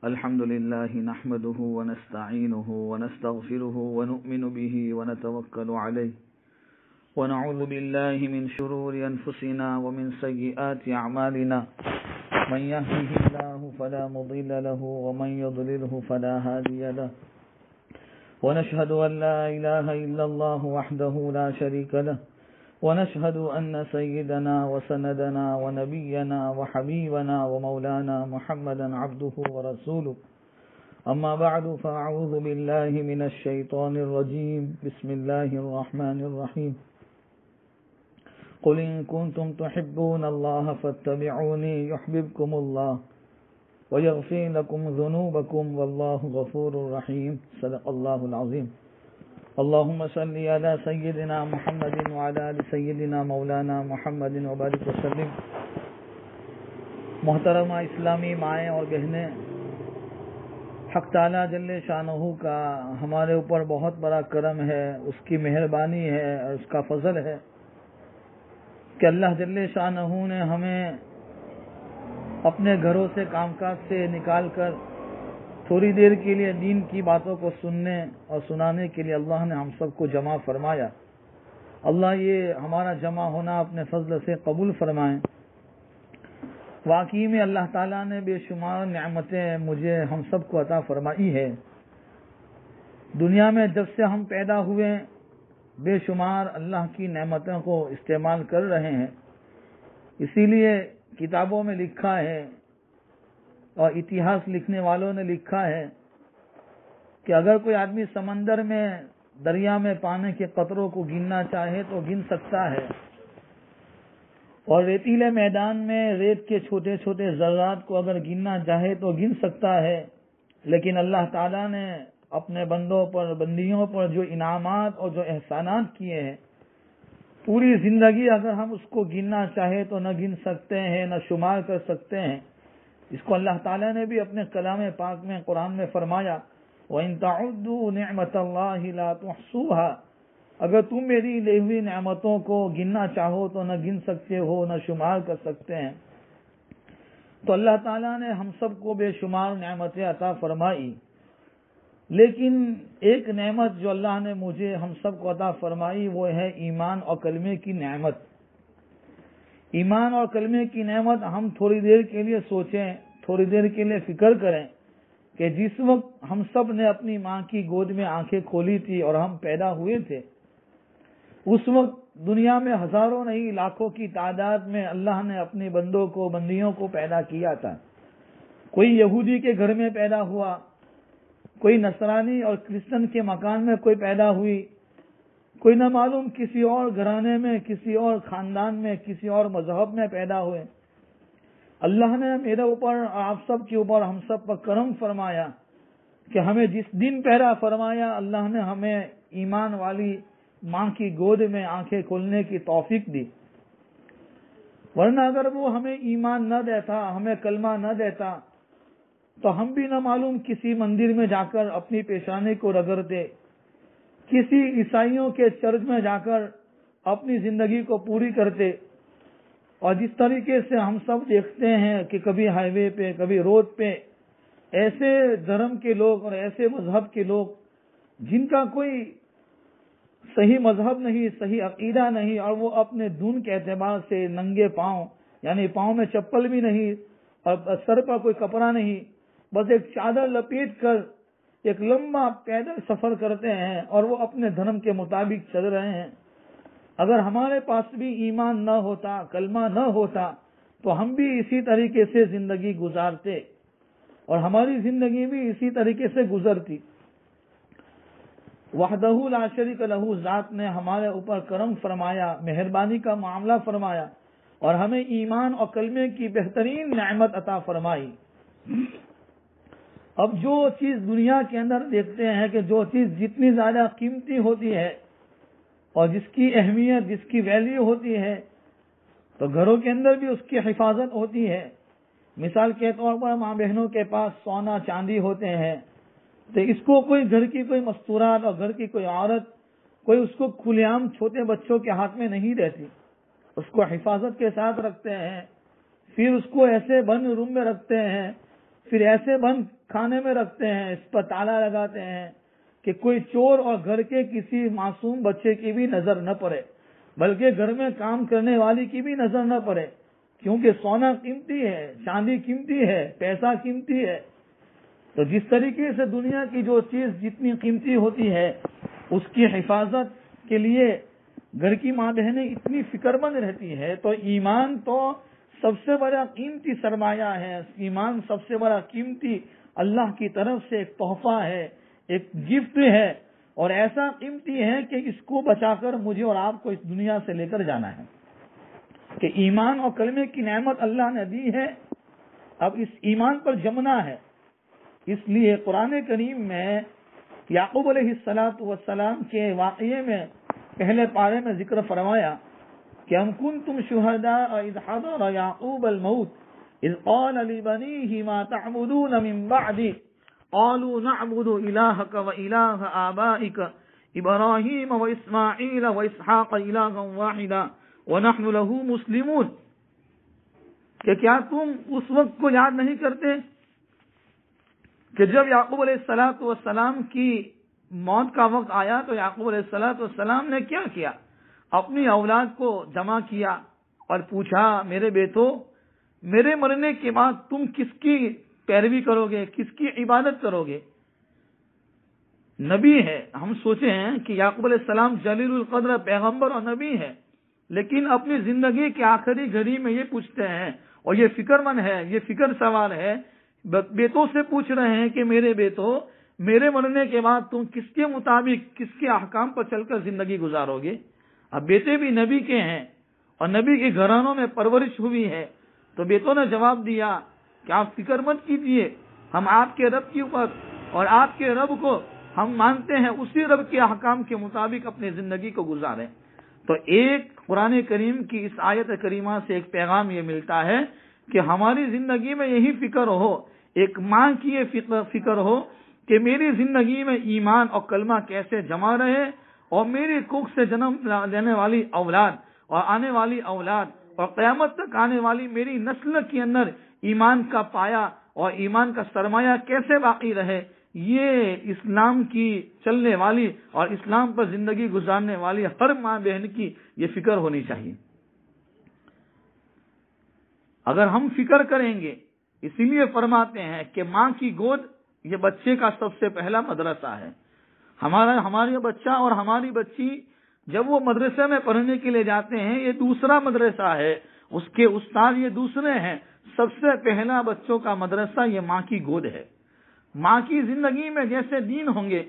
الحمد لله نحمده ونستعينه ونستغفره ونؤمن به ونتوكل عليه ونعوذ بالله من شرور أنفسنا ومن سيئات أعمالنا من يهده الله فلا مضل له ومن يضلله فلا هادي له ونشهد أن لا إله إلا الله وحده لا شريك له ونشهد أن سيدنا وسندنا ونبينا وحبيبنا ومولانا محمدا عبده ورسوله أما بعد فأعوذ بالله من الشيطان الرجيم بسم الله الرحمن الرحيم قل إن كنتم تحبون الله فاتبعوني يحببكم الله ويغفر لكم ذنوبكم والله غفور رحيم صدق الله العظيم اللهم صل على سيدنا محمد وعلى آل سيدنا مولانا محمد وبارك وسلم. محترمہ اسلامی مائیں اور بہنیں، حق تعالیٰ جل شانہ کا ہمارے اوپر بہت بڑا کرم ہے، اس کی مہربانی ہے اور اس کا فضل ہے کہ اللہ جل شانہ نے ہمیں اپنے گھروں سے کام کاج سے نکال کر تھوڑی دیر کے لیے دین کی باتوں کو سننے اور سنانے کے لیے اللہ نے ہم سب کو جمع فرمایا. اللہ یہ ہمارا جمع ہونا اپنے فضل سے قبول فرمائیں. واقعی میں اللہ تعالیٰ نے بے شمار نعمتیں مجھے ہم سب کو عطا فرمائی ہے. دنیا میں جب سے ہم پیدا ہوئے بے شمار اللہ کی نعمتوں کو استعمال کر رہے ہیں. اسی لیے کتابوں میں لکھا ہے اور اتہاس لکھنے والوں نے لکھا ہے کہ اگر کوئی آدمی سمندر میں دریا میں پانی کے قطروں کو گننا چاہے تو گن سکتا ہے، اور ریتیلے میدان میں ریت کے چھوٹے چھوٹے ذرات کو اگر گننا چاہے تو گن سکتا ہے. لیکن اللہ تعالیٰ نے اپنے بندوں پر بندیوں پر جو انعامات اور جو احسانات کیے ہیں، پوری زندگی اگر ہم اس کو گننا چاہے تو نہ گن سکتے ہیں، نہ شمار کر سکتے ہیں. اس کو اللہ تعالیٰ نے بھی اپنے کلام پاک میں قرآن میں فرمایا وَإِن تَعُدُّوا نِعْمَةَ اللَّهِ لَا تُحْصُوهَا، اگر تم میری لی ہوئی نعمتوں کو گننا چاہو تو نہ گن سکتے ہو، نہ شمار کر سکتے ہیں. تو اللہ تعالیٰ نے ہم سب کو بے شمار نعمتیں عطا فرمائی، لیکن ایک نعمت جو اللہ نے مجھے ہم سب کو عطا فرمائی وہ ہے ایمان اور کلمے کی نعمت. ایمان اور کلمے کی نعمت ہم تھوڑی دیر کے لیے سوچیں، تھوڑی دیر کے لیے فکر کریں کہ جس وقت ہم سب نے اپنی ماں کی گود میں آنکھیں کھولی تھی اور ہم پیدا ہوئے تھے، اس وقت دنیا میں ہزاروں نہیں لاکھوں کی تعداد میں اللہ نے اپنے بندوں کو بندیوں کو پیدا کیا تھا. کوئی یہودی کے گھر میں پیدا ہوا، کوئی نصرانی اور کرسچن کے مکان میں کوئی پیدا ہوئی، کوئی نہ معلوم کسی اور گھرانے میں، کسی اور خاندان میں، کسی اور مذہب میں پیدا ہوئے. اللہ نے میرے اوپر آپ سب کے اوپر ہم سب پر کرم فرمایا کہ ہمیں جس دن پیدا فرمایا اللہ نے ہمیں ایمان والی ماں کی گود میں آنکھیں کھولنے کی توفیق دی. ورنہ اگر وہ ہمیں ایمان نہ دیتا، ہمیں کلمہ نہ دیتا تو ہم بھی نہ معلوم کسی مندر میں جا کر اپنی پیشانی کو رگڑتے، کسی عیسائیوں کے چرچ میں جا کر اپنی زندگی کو پوری کرتے. اور جس طریقے سے ہم سب دیکھتے ہیں کہ کبھی ہائی وے پہ، کبھی روڈ پہ ایسے دھرم کے لوگ اور ایسے مذہب کے لوگ جن کا کوئی صحیح مذہب نہیں، صحیح عقیدہ نہیں، اور وہ اپنے دین کے اعتبار سے ننگے پاؤں، یعنی پاؤں میں چپل بھی نہیں اور سر پر کوئی کپڑا نہیں، بس ایک چادر لپیٹ کر ایک لمبا پیدل سفر کرتے ہیں اور وہ اپنے دھرم کے مطابق چل رہے ہیں. اگر ہمارے پاس بھی ایمان نہ ہوتا، کلمہ نہ ہوتا تو ہم بھی اسی طریقے سے زندگی گزارتے اور ہماری زندگی بھی اسی طریقے سے گزرتی. وحدہ لا شریک لہ ذات نے ہمارے اوپر کرم فرمایا، مہربانی کا معاملہ فرمایا اور ہمیں ایمان اور کلمے کی بہترین نعمت عطا فرمائی. اب جو چیز دنیا کے اندر دیکھتے ہیں کہ جو چیز جتنی زیادہ قیمتی ہوتی ہے اور جس کی اہمیت، جس کی ویلیو ہوتی ہے، تو گھروں کے اندر بھی اس کی حفاظت ہوتی ہے. مثال کے طور پر ماں بہنوں کے پاس سونا چاندی ہوتے ہیں تو اس کو کوئی گھر کی کوئی مستورات اور گھر کی کوئی عورت کوئی اس کو کھلے عام چھوٹے بچوں کے ہاتھ میں نہیں دیتی، اس کو حفاظت کے ساتھ رکھتے ہیں. پھر اس کو ایسے بند روم میں رکھتے ہیں پھر ایسے بند کھانے میں رکھتے ہیں، اس پر تالا لگاتے ہیں کہ کوئی چور اور گھر کے کسی معصوم بچے کی بھی نظر نہ پڑے، بلکہ گھر میں کام کرنے والی کی بھی نظر نہ پڑے، کیونکہ سونا قیمتی ہے، چاندی قیمتی ہے، پیسہ قیمتی ہے۔ تو جس طریقے سے دنیا کی جو چیز جتنی قیمتی ہوتی ہے اس کی حفاظت کے لیے گھر کی ماں بہنیں اتنی فکر مند رہتی ہے، تو ایمان تو سب سے بڑا قیمتی سرمایہ ہے۔ ایمان سب سے بڑا قیمتی اللہ کی طرف سے ایک تحفہ ہے، ایک گفٹ ہے، اور ایسا قیمتی ہے کہ اس کو بچا کر مجھے اور آپ کو اس دنیا سے لے کر جانا ہے، کہ ایمان اور کلمے کی نعمت اللہ نے دی ہے، اب اس ایمان پر جمنا ہے۔ اس لیے قرآن کریم میں یعقوب علیہ السلام کے واقعے میں پہلے پارے میں ذکر فرمایا کہ ام کنتم شہداء اذ حضر یعقوب الموت اذ قال لبنیہ ما تعبدون من بعدی قالوا نعبد الہک و الہ آبائک ابراہیم و اسماعیل و اسحاق الہا واحدا ونحن له مسلمون، کہ کیا تم اس وقت کو یاد نہیں کرتے کہ جب یعقوب علیہ السلام کی موت کا وقت آیا تو یعقوب علیہ السلام نے کیا کیا؟ اپنی اولاد کو جمع کیا اور پوچھا، میرے بیٹو، میرے مرنے کے بعد تم کس کی پیروی کرو گے، کس کی عبادت کرو گے؟ نبی ہے، ہم سوچے ہیں کہ یعقوب علیہ السلام جلیل القدر پیغمبر اور نبی ہے، لیکن اپنی زندگی کے آخری گھڑی میں یہ پوچھتے ہیں، اور یہ فکر مند ہے، یہ فکر سوال ہے، بیٹوں سے پوچھ رہے ہیں کہ میرے بیٹو، میرے مرنے کے بعد تم کس کے مطابق، کس کے احکام پر چل کر زندگی گزارو گے؟ اب بیٹے بھی نبی کے ہیں اور نبی کے گھرانوں میں پرورش ہوئی ہے، تو بیٹوں نے جواب دیا کہ آپ فکر مت کیجیے، ہم آپ کے رب کے اوپر اور آپ کے رب کو ہم مانتے ہیں، اسی رب کے احکام کے مطابق اپنی زندگی کو گزاریں۔ تو ایک قرآن کریم کی اس آیت کریمہ سے ایک پیغام یہ ملتا ہے کہ ہماری زندگی میں یہی فکر ہو، ایک ماں کی یہ فکر ہو کہ میری زندگی میں ایمان اور کلمہ کیسے جمع رہے، اور میری کوکھ سے جنم لینے والی اولاد اور آنے والی اولاد اور قیامت تک آنے والی میری نسل کے اندر ایمان کا پایا اور ایمان کا سرمایہ کیسے باقی رہے، یہ اسلام کی چلنے والی اور اسلام پر زندگی گزارنے والی ہر ماں بہن کی یہ فکر ہونی چاہیے۔ اگر ہم فکر کریں گے، اسی لیے فرماتے ہیں کہ ماں کی گود یہ بچے کا سب سے پہلا مدرسہ ہے۔ ہمارا بچہ اور ہماری بچی جب وہ مدرسے میں پڑھنے کے لیے جاتے ہیں، یہ دوسرا مدرسہ ہے، اس کے استاد یہ دوسرے ہیں، سب سے پہلا بچوں کا مدرسہ یہ ماں کی گود ہے۔ ماں کی زندگی میں جیسے دین ہوں گے،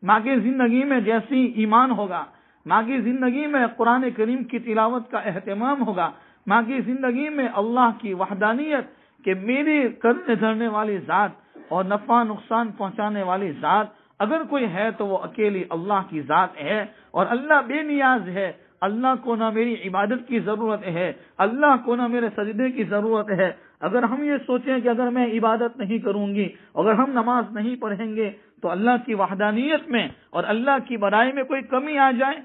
ماں کی زندگی میں جیسی ایمان ہوگا، ماں کی زندگی میں قرآن کریم کی تلاوت کا اہتمام ہوگا، ماں کی زندگی میں اللہ کی وحدانیت کہ میری کرنے دھرنے والی ذات اور نفع نقصان پہنچانے والی ذات اگر کوئی ہے تو وہ اکیلی اللہ کی ذات ہے، اور اللہ بے نیاز ہے، اللہ کو نہ میری عبادت کی ضرورت ہے، اللہ کو نہ میرے سجدے کی ضرورت ہے۔ اگر ہم یہ سوچیں کہ اگر میں عبادت نہیں کروں گی، اگر ہم نماز نہیں پڑھیں گے تو اللہ کی وحدانیت میں اور اللہ کی بڑائی میں کوئی کمی آ جائے،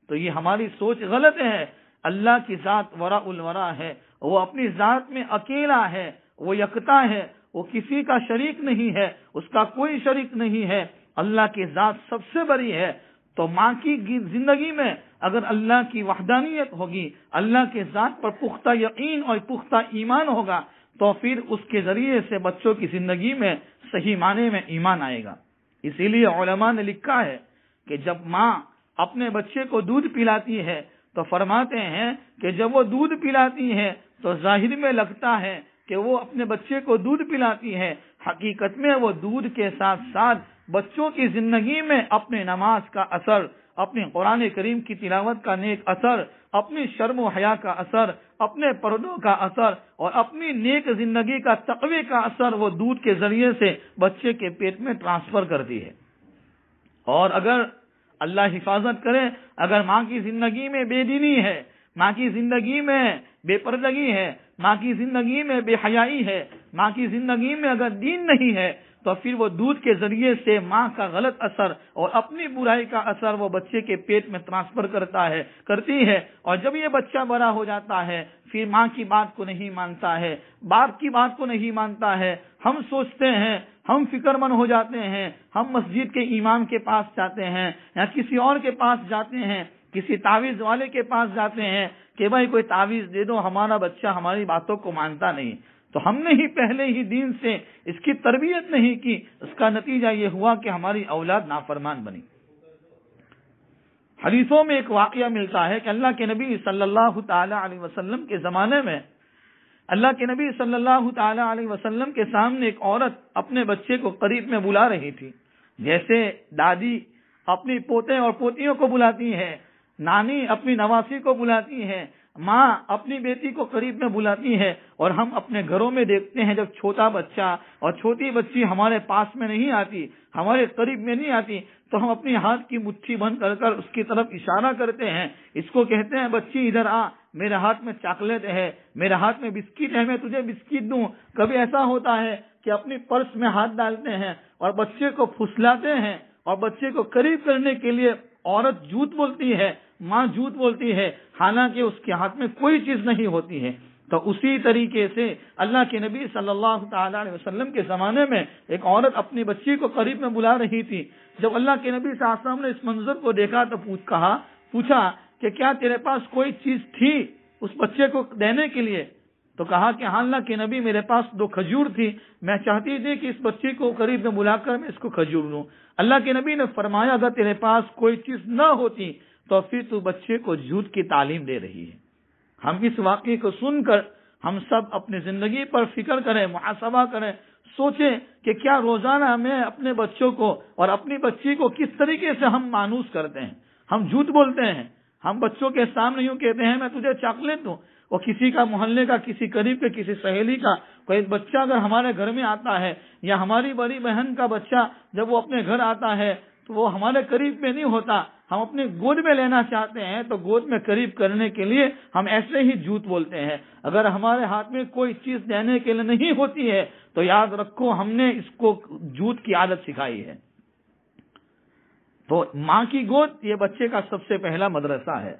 تو یہ ہماری سوچ غلط ہے۔ اللہ کی ذات وراء الورا ہے، وہ اپنی ذات میں اکیلا ہے، وہ یکتا ہے، وہ کسی کا شریک نہیں ہے، اس کا کوئی شریک نہیں ہے، اللہ کی ذات سب سے بڑی ہے۔ تو ماں کی زندگی میں اگر اللہ کی وحدانیت ہوگی، اللہ کے ذات پر پختہ یقین اور پختہ ایمان ہوگا، تو پھر اس کے ذریعے سے بچوں کی زندگی میں صحیح معنی میں ایمان آئے گا۔ اسی لیے علماء نے لکھا ہے کہ جب ماں اپنے بچے کو دودھ پلاتی ہے تو فرماتے ہیں کہ جب وہ دودھ پلاتی ہے تو ظاہر میں لگتا ہے کہ وہ اپنے بچے کو دودھ پلاتی ہے، حقیقت میں وہ دودھ کے ساتھ ساتھ بچوں کی زندگی میں اپنے نماز کا اثر، اپنے قرآن کریم کی تلاوت کا نیک اثر، اپنی شرم و حیا کا اثر، اپنے پردوں کا اثر اور اپنی نیک زندگی کا تقوی کا اثر وہ دودھ کے ذریعے سے بچے کے پیٹ میں ٹرانسفر کرتی ہے۔ اور اگر اللہ حفاظت کرے، اگر ماں کی زندگی میں بے دینی ہے، ماں کی زندگی میں بے پردگی ہے، ماں کی زندگی میں بے حیائی ہے، ماں کی زندگی میں اگر دین نہیں ہے، تو پھر وہ دودھ کے ذریعے سے ماں کا غلط اثر اور اپنی برائی کا اثر وہ بچے کے پیٹ میں ٹرانسفر کرتی ہے، اور جب یہ بچہ بڑا ہو جاتا ہے پھر ماں کی بات کو نہیں مانتا ہے، باپ کی بات کو نہیں مانتا ہے، ہم سوچتے ہیں، ہم فکر مند ہو جاتے ہیں، ہم مسجد کے امام کے پاس جاتے ہیں یا کسی اور کے پاس جاتے ہیں، کسی تعویذ والے کے پاس جاتے ہیں کہ بھائی کوئی تعویذ دے دو، ہمارا بچہ ہماری باتوں کو مانتا نہیں، تو ہم نے ہی پہلے ہی دین سے اس کی تربیت نہیں کی، اس کا نتیجہ یہ ہوا کہ ہماری اولاد نافرمان بنی۔ حدیثوں میں ایک واقعہ ملتا ہے کہ اللہ کے نبی صلی اللہ تعالی علیہ وسلم کے زمانے میں اللہ کے نبی صلی اللہ تعالی علیہ وسلم کے سامنے ایک عورت اپنے بچے کو قریب میں بلا رہی تھی، جیسے دادی اپنی پوتے اور پوتیوں کو بلاتی ہے، نانی اپنی نواسی کو بلاتی ہے، ماں اپنی بیٹی کو قریب میں بلاتی ہے، اور ہم اپنے گھروں میں دیکھتے ہیں جب چھوٹا بچہ اور چھوٹی بچی ہمارے پاس میں نہیں آتی، ہمارے قریب میں نہیں آتی، تو ہم اپنی ہاتھ کی مٹھی بند کر کر اس کی طرف اشارہ کرتے ہیں، اس کو کہتے ہیں بچی ادھر آ، میرے ہاتھ میں چاکلیٹ ہے، میرے ہاتھ میں بسکٹ ہے، میں تجھے بسکٹ دوں۔ کبھی ایسا ہوتا ہے کہ اپنی پرس میں ہاتھ ڈالتے ہیں اور بچے کو پھسلاتے ہیں، اور بچے کو قریب کرنے کے لیے عورت جھوٹ بولتی ہے، ماں جھوٹ بولتی ہے، حالانکہ اس کے ہاتھ میں کوئی چیز نہیں ہوتی ہے۔ تو اسی طریقے سے اللہ کے نبی صلی اللہ تعالی علیہ وسلم کے زمانے میں ایک عورت اپنی بچی کو قریب میں بلا رہی تھی۔ جب اللہ کے نبی صلی اللہ علیہ وسلم نے اس منظر کو دیکھا تو پوچھا کہ کیا تیرے پاس کوئی چیز تھی اس بچے کو دینے کے لیے؟ تو کہا کہ ہاں اللہ کے نبی، میرے پاس 2 کھجور تھی، میں چاہتی تھی کہ اس بچے کو قریب میں بلا کر میں اس کو کھجور دوں۔ اللہ کے نبی نے فرمایا اگر تیرے پاس کوئی چیز نہ ہوتی تو پھر تو بچے کو جھوٹ کی تعلیم دے رہی ہے۔ ہم اس واقعے کو سن کر ہم سب اپنی زندگی پر فکر کریں، محاسبہ کریں، سوچیں کہ کیا روزانہ ہمیں اپنے بچوں کو اور اپنی بچی کو کس طریقے سے ہم مانوس کرتے ہیں۔ ہم جھوٹ بولتے ہیں، ہم بچوں کے سامنے یوں کہتے ہیں میں تجھے چاکلیٹ دوں، اور کسی کا محلے کا، کسی قریب کے، کسی سہیلی کا کوئی بچہ اگر ہمارے گھر میں آتا ہے، یا ہماری بڑی بہن کا بچہ جب وہ اپنے گھر آتا ہے تو وہ ہمارے قریب میں نہیں ہوتا، ہم اپنے گود میں لینا چاہتے ہیں تو گود میں قریب کرنے کے لیے ہم ایسے ہی جھوٹ بولتے ہیں۔ اگر ہمارے ہاتھ میں کوئی چیز دینے کے لیے نہیں ہوتی ہے تو یاد رکھو ہم نے اس کو جھوٹ کی عادت سکھائی ہے۔ تو ماں کی گود یہ بچے کا سب سے پہلا مدرسہ ہے۔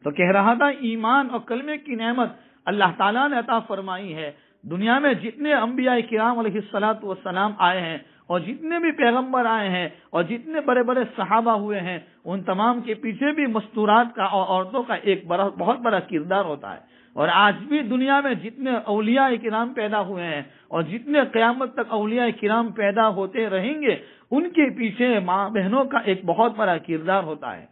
تو کہہ رہا تھا ایمان اور کلمے کی نعمت اللہ تعالیٰ نے عطا فرمائی ہے۔ دنیا میں جتنے انبیاء کرام علیہ الصلوۃ والسلام آئے ہیں اور جتنے بھی پیغمبر آئے ہیں اور جتنے بڑے بڑے صحابہ ہوئے ہیں، ان تمام کے پیچھے بھی مستورات کا اور عورتوں کا ایک بہت بڑا کردار ہوتا ہے۔ اور آج بھی دنیا میں جتنے اولیاء کرام پیدا ہوئے ہیں اور جتنے قیامت تک اولیاء کرام پیدا ہوتے رہیں گے، ان کے پیچھے ماں بہنوں کا ایک بہت بڑا کردار ہوتا ہے۔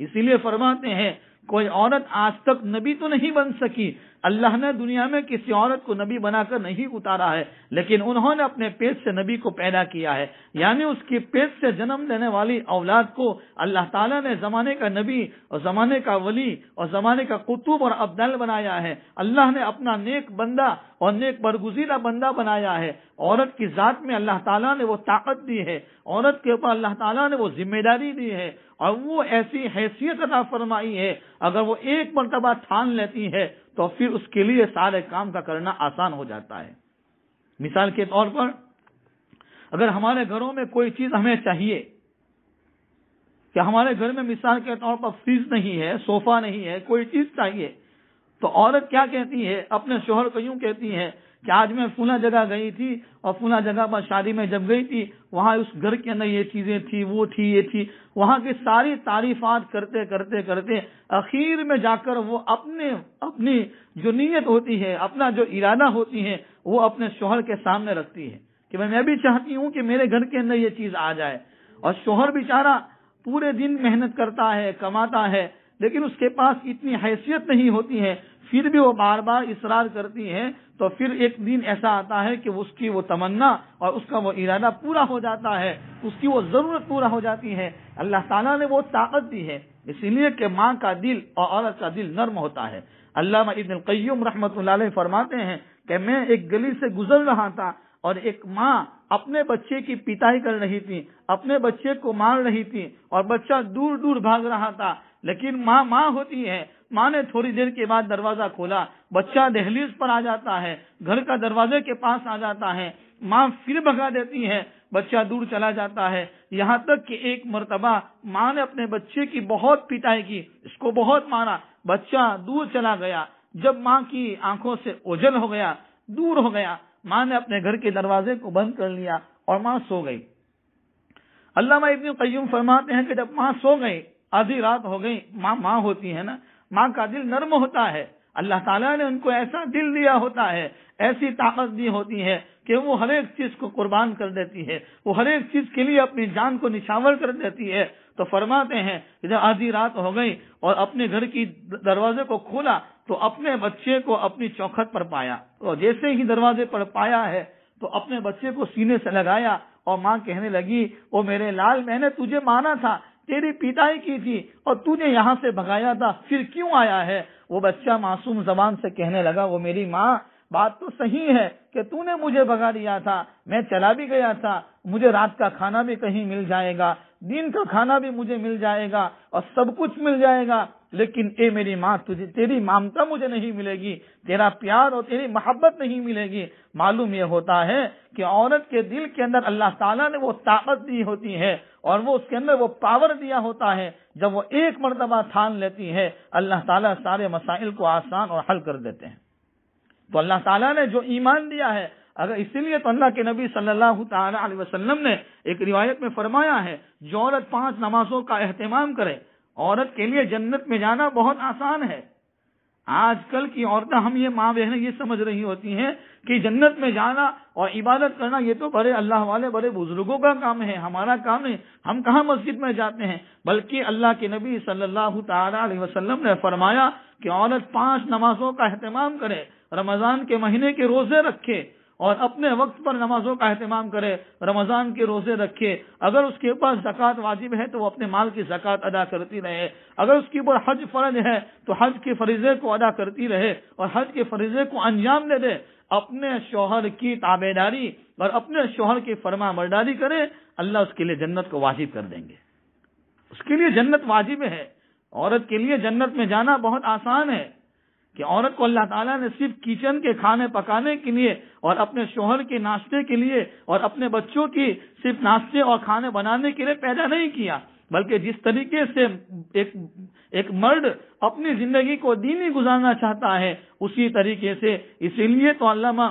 اسی لیے فرماتے ہیں کوئی عورت آج تک نبی تو نہیں بن سکی، اللہ نے دنیا میں کسی عورت کو نبی بنا کر نہیں اتارا ہے، لیکن انہوں نے اپنے پیٹ سے نبی کو پیدا کیا ہے، یعنی اس کے پیٹ سے جنم لینے والی اولاد کو اللہ تعالیٰ نے زمانے کا نبی اور زمانے کا ولی اور زمانے کا قطب اور افضل بنایا ہے۔ اللہ نے اپنا نیک بندہ اور نیک برگزیدہ بندہ بنایا ہے۔ عورت کی ذات میں اللہ تعالیٰ نے وہ طاقت دی ہے، عورت کے اوپر اللہ تعالیٰ نے وہ ذمہ داری دی ہے، اور وہ ایسی حیثیت عطا فرمائی ہے اگر وہ ایک مرتبہ ٹھان لیتی ہے تو پھر اس کے لیے سارے کام کا کرنا آسان ہو جاتا ہے۔ مثال کے طور پر اگر ہمارے گھروں میں کوئی چیز ہمیں چاہیے، کہ ہمارے گھر میں مثال کے طور پر فریج نہیں ہے، صوفہ نہیں ہے، کوئی چیز چاہیے، تو عورت کیا کہتی ہے؟ اپنے شوہر کو یوں کہتی ہے کہ آج میں فلاں جگہ گئی تھی اور فلاں جگہ پر شادی میں جب گئی تھی وہاں اس گھر کے اندر یہ چیزیں تھی، وہ تھی، یہ تھی، وہاں کی ساری تعریفات کرتے کرتے کرتے اخیر میں جا کر وہ اپنی جو نیت ہوتی ہے، اپنا جو ارادہ ہوتی ہے، وہ اپنے شوہر کے سامنے رکھتی ہے کہ میں بھی چاہتی ہوں کہ میرے گھر کے اندر یہ چیز آ جائے۔ اور شوہر بیچارہ پورے دن محنت کرتا ہے، کماتا ہے، لیکن اس کے پاس اتنی حیثیت نہیں ہوتی ہے، پھر بھی وہ بار بار اصرار کرتی ہے، تو پھر ایک دن ایسا آتا ہے کہ اس کی وہ تمنا اور اس کا وہ ارادہ پورا ہو جاتا ہے، اس کی وہ ضرورت پورا ہو جاتی ہے۔ اللہ تعالیٰ نے وہ طاقت دی ہے، اسی لیے کہ ماں کا دل اور عورت کا دل نرم ہوتا ہے۔ علامہ ابن القیم رحمۃ اللہ علیہ فرماتے ہیں کہ میں ایک گلی سے گزر رہا تھا اور ایک ماں اپنے بچے کی پٹائی کر رہی تھی، اپنے بچے کو مار رہی تھی، اور بچہ دور دور بھاگ رہا تھا، لیکن ماں ہوتی ہے، ماں نے تھوڑی دیر کے بعد دروازہ کھولا، بچہ دہلیز پر آ جاتا ہے، گھر کا دروازے کے پاس آ جاتا ہے، ماں پھر بھگا دیتی ہے، بچہ دور چلا جاتا ہے، یہاں تک کہ ایک مرتبہ ماں نے اپنے بچے کی بہت پٹائی کی، اس کو بہت مارا، بچہ دور چلا گیا۔ جب ماں کی آنکھوں سے اوجھل ہو گیا، دور ہو گیا، ماں نے اپنے گھر کے دروازے کو بند کر لیا اور ماں سو گئی۔ علامہ ابن قیم فرماتے ہیں کہ جب ماں سو گئی، آدھی رات ہو گئی، ماں ہوتی ہے نا، ماں کا دل نرم ہوتا ہے، اللہ تعالیٰ نے ان کو ایسا دل دیا ہوتا ہے، ایسی طاقت دی ہوتی ہے کہ وہ ہر ایک چیز کو قربان کر دیتی ہے، وہ ہر ایک چیز کے لیے اپنی جان کو نچھاور کر دیتی ہے۔ تو فرماتے ہیں کہ جب آدھی رات ہو گئی اور اپنے گھر کی دروازے کو کھولا تو اپنے بچے کو اپنی چوکھٹ پر پایا، اور جیسے ہی دروازے پر پایا ہے تو اپنے بچے کو سینے سے لگایا اور ماں کہنے لگی، او میرے لال، میں نے تجھے مانا تھا، تیری پیٹائی کی تھی اور تو نے یہاں سے بھگایا تھا، پھر کیوں آیا ہے؟ وہ بچہ معصوم زبان سے کہنے لگا، وہ میری ماں، بات تو صحیح ہے کہ تو نے مجھے بھگا دیا تھا، میں چلا بھی گیا تھا، مجھے رات کا کھانا بھی کہیں مل جائے گا، دن کا کھانا بھی مجھے مل جائے گا اور سب کچھ مل جائے گا، لیکن اے میری ماں، تجھے تیری ممتا مجھے نہیں ملے گی، تیرا پیار اور تیری محبت نہیں ملے گی۔ معلوم یہ ہوتا ہے کہ عورت کے دل کے اندر اللہ تعالیٰ نے وہ طاقت دی ہوتی ہے اور وہ اس کے اندر وہ پاور دیا ہوتا ہے، جب وہ ایک مرتبہ ٹھان لیتی ہے اللہ تعالیٰ سارے مسائل کو آسان اور حل کر دیتے ہیں۔ تو اللہ تعالیٰ نے جو ایمان دیا ہے، اگر اسی لیے تو اللہ کے نبی صلی اللہ تعالی علیہ وسلم نے ایک روایت میں فرمایا ہے، جو عورت 5 نمازوں کا اہتمام کرے، عورت کے لیے جنت میں جانا بہت آسان ہے۔ آج کل کی عورتیں، ہم یہ ماں بہنیں یہ سمجھ رہی ہوتی ہیں کہ جنت میں جانا اور عبادت کرنا یہ تو بڑے اللہ والے بڑے بزرگوں کا کام ہے، ہمارا کام ہے، ہم کہاں مسجد میں جاتے ہیں۔ بلکہ اللہ کے نبی صلی اللہ تعالی علیہ وسلم نے فرمایا کہ عورت 5 نمازوں کا اہتمام کرے، رمضان کے مہینے کے روزے رکھے اور اپنے وقت پر نمازوں کا اہتمام کرے، رمضان کے روزے رکھے، اگر اس کے پاس زکوٰۃ واجب ہے تو وہ اپنے مال کی زکوٰۃ ادا کرتی رہے، اگر اس کے اوپر حج فرض ہے تو حج کے فریضے کو ادا کرتی رہے اور حج کے فریضے کو انجام دے دے، اپنے شوہر کی تابعداری اور اپنے شوہر کی فرما برداری کرے، اللہ اس کے لیے جنت کو واجب کر دیں گے۔ اس کے لیے جنت واجب ہے۔ عورت کے لیے جنت میں جانا بہت آسان ہے کہ عورت کو اللہ تعالیٰ نے صرف کچن کے کھانے پکانے کے لیے اور اپنے شوہر کے ناشتے کے لیے اور اپنے بچوں کی صرف ناشتے اور کھانے بنانے کے لیے پیدا نہیں کیا، بلکہ جس طریقے سے ایک مرد اپنی زندگی کو دینی گزارنا چاہتا ہے، اسی طریقے سے، اسی لیے تو علامہ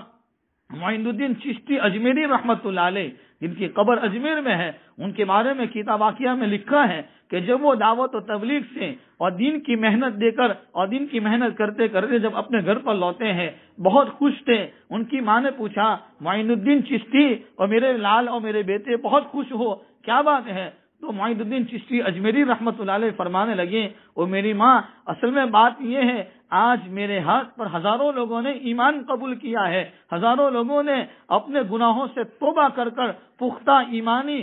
معین الدین چشتی اجمیری رحمت اللہ علیہ، جن کی قبر اجمیر میں ہے، ان کے بارے میں کتاب واقعہ میں لکھا ہے کہ جب وہ دعوت و تبلیغ سے اور دین کی محنت دے کر اور دین کی محنت کرتے کرتے جب اپنے گھر پر لوٹے ہیں، بہت خوش تھے۔ ان کی ماں نے پوچھا، معین الدین چشتی اور میرے لال اور میرے بیٹے بہت خوش ہو، کیا بات ہے؟ تو معین الدین چشتی اجمیری رحمت اللہ علیہ فرمانے لگے، او میری ماں، اصل میں بات یہ ہے، آج میرے ہاتھ پر ہزاروں لوگوں نے ایمان قبول کیا ہے، ہزاروں لوگوں نے اپنے گناہوں سے توبہ کر کر پختہ ایمانی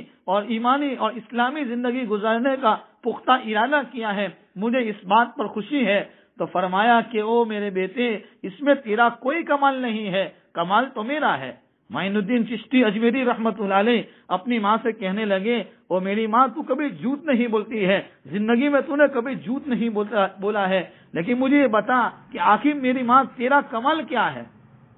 اور اسلامی زندگی گزارنے کا پختہ ارادہ کیا ہے، مجھے اس بات پر خوشی ہے۔ تو فرمایا کہ او میرے بیٹے، اس میں تیرا کوئی کمال نہیں ہے، کمال تو میرا ہے۔ معین الدین چشتی اجمیری رحمت اللہ علیہ اپنی ماں سے کہنے لگے، او میری ماں، تو کبھی جھوٹ نہیں بولتی ہے، زندگی میں تو نے کبھی جھوٹ نہیں بولا ہے، لیکن مجھے یہ بتا کہ آخر میری ماں تیرا کمال کیا ہے؟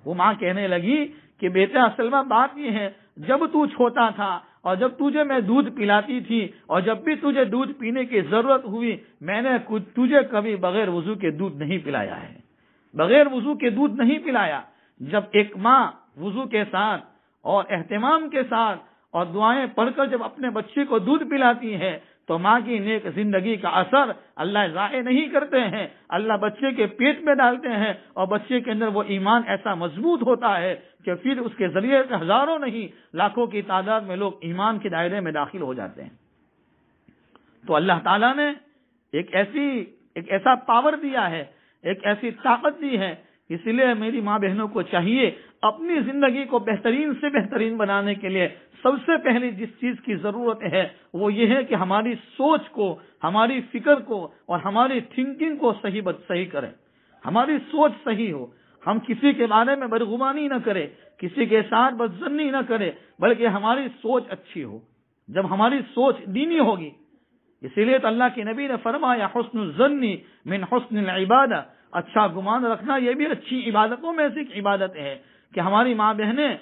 وہ ماں کہنے لگی کہ بیٹا، اصل میں بات یہ ہے، جب تو چھوٹا تھا اور جب تجھے میں دودھ پلاتی تھی اور جب بھی تجھے دودھ پینے کی ضرورت ہوئی، میں نے تجھے کبھی بغیر وضو کے دودھ نہیں پلایا ہے، بغیر وضو کے دودھ نہیں پلایا۔ جب ایک ماں وضو کے ساتھ اور اہتمام کے ساتھ اور دعائیں پڑھ کر جب اپنے بچے کو دودھ پلاتی ہے تو ماں کی نیک زندگی کا اثر اللہ ضائع نہیں کرتے ہیں، اللہ بچے کے پیٹ میں ڈالتے ہیں اور بچے کے اندر وہ ایمان ایسا مضبوط ہوتا ہے کہ پھر اس کے ذریعے سے ہزاروں نہیں لاکھوں کی تعداد میں لوگ ایمان کے دائرے میں داخل ہو جاتے ہیں۔ تو اللہ تعالیٰ نے ایک ایسا پاور دیا ہے، ایک ایسی طاقت دی ہے، اس لیے میری ماں بہنوں کو چاہیے اپنی زندگی کو بہترین سے بہترین بنانے کے لیے سب سے پہلے جس چیز کی ضرورت ہے وہ یہ ہے کہ ہماری سوچ کو، ہماری فکر کو اور ہماری تھنکنگ کو صحیح کریں، ہماری سوچ صحیح ہو، ہم کسی کے بارے میں بدگمانی نہ کریں، کسی کے ساتھ بدظنی نہ کریں، بلکہ ہماری سوچ اچھی ہو۔ جب ہماری سوچ دینی ہوگی، اسی لیے تو اللہ کے نبی نے فرمایا، حسن الظن من حسن العبادہ، اچھا گمان رکھنا یہ بھی اچھی عبادتوں میں سے ایک عبادت ہے کہ ہماری ماں بہنیں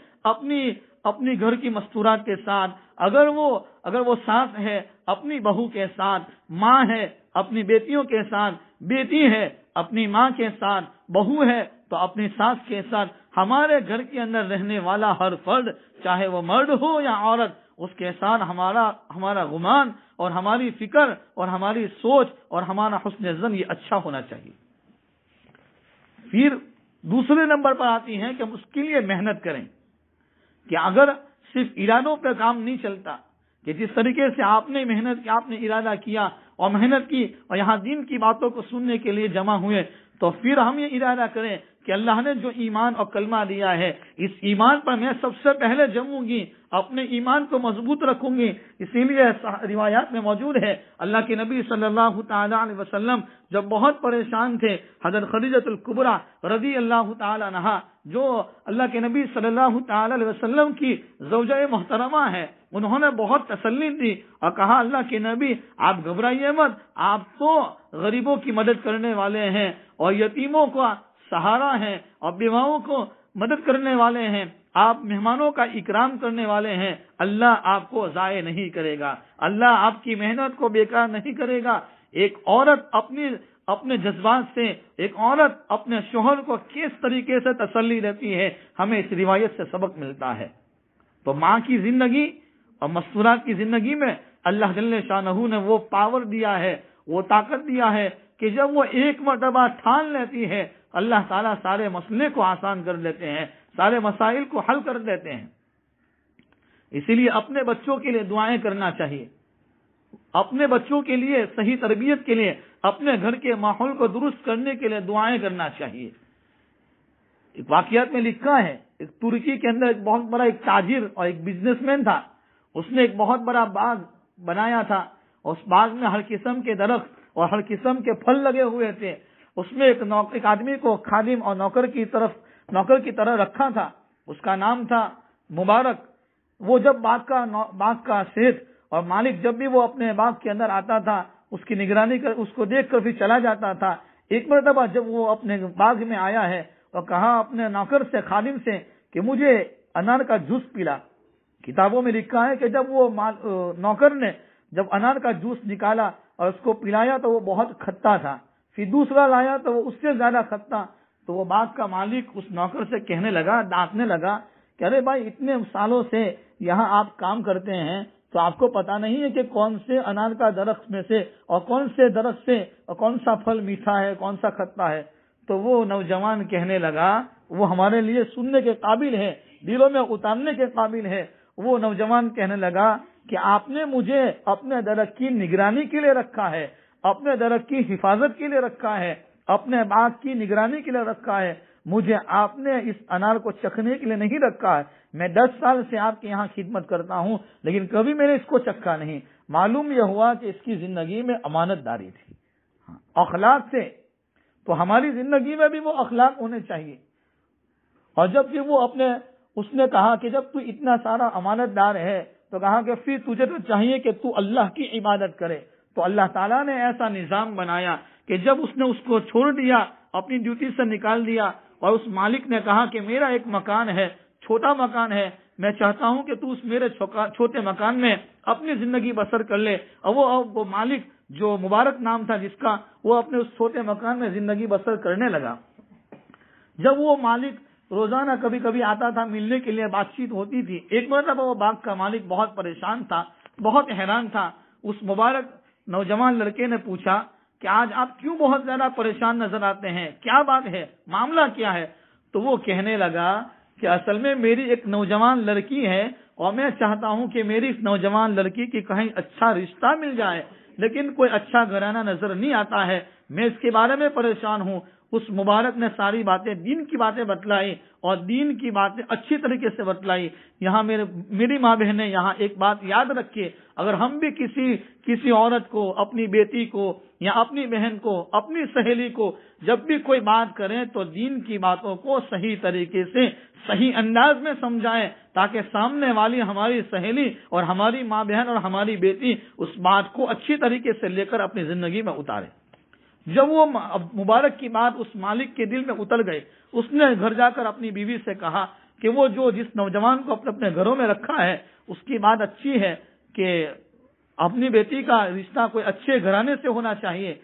اپنی گھر کی مستورات کے ساتھ، اگر وہ ساس ہے اپنی بہو کے ساتھ، ماں ہے اپنی بیٹیوں کے ساتھ، بیٹی ہے اپنی ماں کے ساتھ، بہو ہے تو اپنی ساس کے ساتھ، ہمارے گھر کے اندر رہنے والا ہر فرد چاہے وہ مرد ہو یا عورت، اس کے ساتھ ہمارا گمان اور ہماری فکر اور ہماری سوچ اور ہمارا حسن ظن یہ اچھا ہونا چاہیے۔ پھر دوسرے نمبر پر آتی ہے کہ ہم اس کے لیے محنت کریں، کہ اگر صرف ارادوں پہ کام نہیں چلتا، کہ جس طریقے سے آپ نے محنت کی، آپ نے ارادہ کیا اور محنت کی اور یہاں دین کی باتوں کو سننے کے لیے جمع ہوئے، تو پھر ہم یہ ارادہ کریں کہ اللہ نے جو ایمان اور کلمہ دیا ہے، اس ایمان پر میں سب سے پہلے جموں گی، اپنے ایمان کو مضبوط رکھوں گی۔ اسی لیے روایات میں موجود ہے اللہ کے نبی صلی اللہ تعالی علیہ وسلم جب بہت پریشان تھے، حضرت خدیجہ الکبریٰ رضی اللہ تعالی عنہا جو اللہ کے نبی صلی اللہ تعالی علیہ وسلم کی زوجہ محترمہ ہے، انہوں نے بہت تسلی دی اور کہا اللہ کے نبی آپ گھبرائیے مت، آپ تو غریبوں کی مدد کرنے والے ہیں اور یتیموں کا سہارا ہیں اور بیواؤں کو مدد کرنے والے ہیں، آپ مہمانوں کا اکرام کرنے والے ہیں، اللہ آپ کو ضائع نہیں کرے گا، اللہ آپ کی محنت کو بیکار نہیں کرے گا۔ ایک عورت اپنے جذبات سے، ایک عورت اپنے شوہر کو کس طریقے سے تسلی دیتی ہے، ہمیں اس روایت سے سبق ملتا ہے۔ تو ماں کی زندگی اور مستورات کی زندگی میں اللہ جل شانہ نے وہ پاور دیا ہے، وہ طاقت دیا ہے کہ جب وہ ایک مرتبہ ٹھان لیتی ہے، اللہ تعالیٰ سارے مسئلے کو آسان کر دیتے ہیں، سارے مسائل کو حل کر دیتے ہیں۔ اسی لیے اپنے بچوں کے لیے دعائیں کرنا چاہیے، اپنے بچوں کے لیے صحیح تربیت کے لیے، اپنے گھر کے ماحول کو درست کرنے کے لیے دعائیں کرنا چاہیے۔ ایک واقعات میں لکھا ہے، ایک ترکی کے اندر ایک بہت بڑا ایک تاجر اور ایک بزنس مین تھا، اس نے ایک بہت بڑا باغ بنایا تھا، اس باغ میں ہر قسم کے درخت اور ہر قسم کے پھل لگے ہوئے تھے۔ اس میں ایک آدمی کو خادم اور نوکر کی طرح رکھا تھا، اس کا نام تھا مبارک۔ وہ جب باغ کا سیٹھ اور مالک جب بھی وہ اپنے باغ کے اندر آتا تھا، اس کی نگرانی کر اس کو دیکھ کر پھر چلا جاتا تھا۔ ایک مرتبہ جب وہ اپنے باغ میں آیا ہے اور کہا اپنے نوکر سے، خادم سے کہ مجھے انار کا جوس پلا۔ کتابوں میں لکھا ہے کہ جب وہ نوکر نے جب انار کا جوس نکالا اور اس کو پلایا تو وہ بہت کھٹا تھا، پھر دوسرا لایا تو وہ اس سے زیادہ کھٹا۔ تو وہ باغ کا مالک اس نوکر سے کہنے لگا، ڈانٹنے لگا کہ ارے بھائی اتنے سالوں سے یہاں آپ کام کرتے ہیں تو آپ کو پتا نہیں ہے کہ کون سے انار کا درخت میں سے اور کون سے درخت سے اور کون سا پھل میٹھا ہے، کون سا کھٹا ہے۔ تو وہ نوجوان کہنے لگا، وہ ہمارے لیے سننے کے قابل ہے، دلوں میں اتارنے کے قابل ہے۔ وہ نوجوان کہنے لگا کہ آپ نے مجھے اپنے درخت کی نگرانی کے لیے رکھا ہے، اپنے درخت کی حفاظت کے لیے رکھا ہے، اپنے باغ کی نگرانی کے لیے رکھا ہے، مجھے آپ نے اس انار کو چکھنے کے لیے نہیں رکھا ہے۔ میں 10 سال سے آپ کے یہاں خدمت کرتا ہوں لیکن کبھی میں نے اس کو چکھا نہیں۔ معلوم یہ ہوا کہ اس کی زندگی میں امانت داری تھی، اخلاق سے۔ تو ہماری زندگی میں بھی وہ اخلاق ہونے چاہیے۔ اور جب کہ وہ اس نے کہا کہ جب تو اتنا سارا امانت دار ہے تو کہا کہ پھر تجھے تو چاہیے کہ تو اللہ کی عبادت کرے۔ تو اللہ تعالیٰ نے ایسا نظام بنایا کہ جب اس نے اس کو چھوڑ دیا، اپنی ڈیوٹی سے نکال دیا، اور اس مالک نے کہا کہ میرا ایک مکان ہے، چھوٹا مکان ہے، میں چاہتا ہوں کہ تو اس میرے چھوٹے مکان میں اپنی زندگی بسر کر لے۔ اور وہ مالک جو مبارک نام تھا جس کا، وہ اپنے اس چھوٹے مکان میں زندگی بسر کرنے لگا۔ جب وہ مالک روزانہ کبھی کبھی آتا تھا، ملنے کے لیے بات چیت ہوتی تھی۔ ایک مرتبہ وہ باغ کا مالک بہت پریشان تھا، بہت حیران تھا۔ اس مبارک نوجوان لڑکے نے پوچھا کہ آج آپ کیوں بہت زیادہ پریشان نظر آتے ہیں، کیا بات ہے، معاملہ کیا ہے؟ تو وہ کہنے لگا کہ اصل میں میری ایک نوجوان لڑکی ہے اور میں چاہتا ہوں کہ میری اس نوجوان لڑکی کی کہیں اچھا رشتہ مل جائے، لیکن کوئی اچھا گھرانہ نظر نہیں آتا ہے، میں اس کے بارے میں پریشان ہوں۔ اس مبارک نے ساری باتیں، دین کی باتیں بتلائی اور دین کی باتیں اچھی طریقے سے بتلائی۔ یہاں میری ماں بہنیں یہاں ایک بات یاد رکھیے، اگر ہم بھی کسی عورت کو، اپنی بیٹی کو یا اپنی بہن کو، اپنی سہیلی کو جب بھی کوئی بات کریں تو دین کی باتوں کو صحیح طریقے سے، صحیح انداز میں سمجھائیں، تاکہ سامنے والی ہماری سہیلی اور ہماری ماں بہن اور ہماری بیٹی اس بات کو اچھی طریقے سے لے کر اپنی زندگی میں اتارے۔ جب وہ مبارک کی بات اس مالک کے دل میں اتر گئے، اس نے گھر جا کر اپنی بیوی سے کہا، کہ وہ جس نوجوان کو اپنے گھروں میں رکھا ہے اس کی بات اچھی ہے کہ اپنی بیٹی کا رشتہ کوئی اچھے گھرانے سے ہونا چاہیے،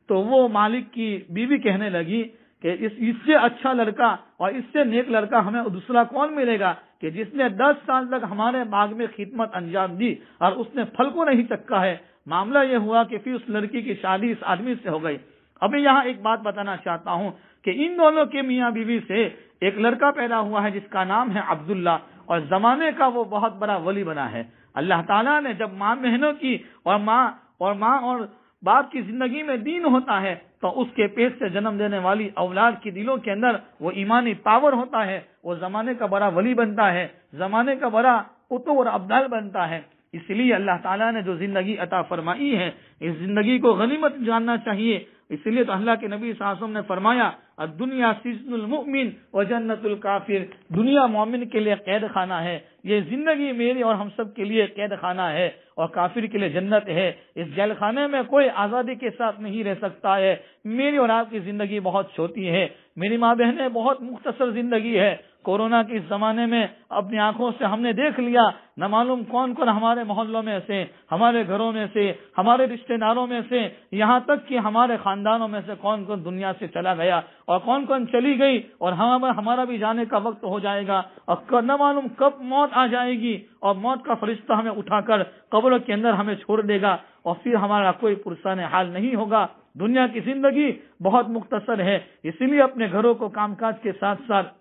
تو وہ مالک کی بیوی کہنے لگی کہ اس سے اچھا لڑکا اور اس سے نیک لڑکا ہمیں دوسرا کون ملے گا کہ جس نے 10 سال تک ہمارے باغ میں خدمت انجام دی اور اس نے پھل کو نہیں چکھا ہے۔ معاملہ یہ ہوا کہ پھر اس لڑکی کی شادی اس آدمی سے ہو گئی۔ ابھی یہاں ایک بات بتانا چاہتا ہوں کہ ان دونوں کے میاں بیوی سے ایک لڑکا پیدا ہوا ہے جس کا نام ہے عبداللہ، اور زمانے کا وہ بہت بڑا ولی بنا ہے۔ اللہ تعالیٰ نے جب ماں بہنوں کی اور ماں اور باپ کی زندگی میں دین ہوتا ہے تو اس کے پیٹ سے جنم دینے والی اولاد کی دلوں کے اندر وہ ایمانی پاور ہوتا ہے، وہ زمانے کا بڑا ولی بنتا ہے، زمانے کا بڑا قطب اور ابدال بنتا ہے۔ اس لیے اللہ تعالیٰ نے جو زندگی عطا فرمائی ہے اس زندگی کو غنیمت جاننا چاہیے۔ اس لیے تو اللہ کے نبی صلی اللہ علیہ وسلم نے فرمایا الدنیا سجن المؤمن و جنت الکافر، دنیا مومن کے لیے قید خانہ ہے، یہ زندگی میری اور ہم سب کے لیے قید خانہ ہے، اور کافر کے لیے جنت ہے۔ اس جیل خانے میں کوئی آزادی کے ساتھ نہیں رہ سکتا ہے۔ میری اور آپ کی زندگی بہت چھوٹی ہے، میری ماں بہنیں بہت مختصر زندگی ہے۔ کورونا کے اس زمانے میں اپنی آنکھوں سے ہم نے دیکھ لیا نہ معلوم کون کون ہمارے محلوں میں سے، ہمارے گھروں میں سے، ہمارے رشتہ داروں میں سے، یہاں تک کہ ہمارے خاندانوں میں سے کون کون دنیا سے چلا گیا اور کون کون چلی گئی، اور ہمارا بھی جانے کا وقت ہو جائے گا، اور نہ معلوم کب موت آ جائے گی اور موت کا فرشتہ ہمیں اٹھا کر قبر کے اندر ہمیں چھوڑ دے گا، اور پھر ہمارا کوئی پرسان حال نہیں ہوگا۔ دنیا کی زندگی بہت مختصر ہے، اسی لیے اپنے گھروں کو کام کاج کے ساتھ ساتھ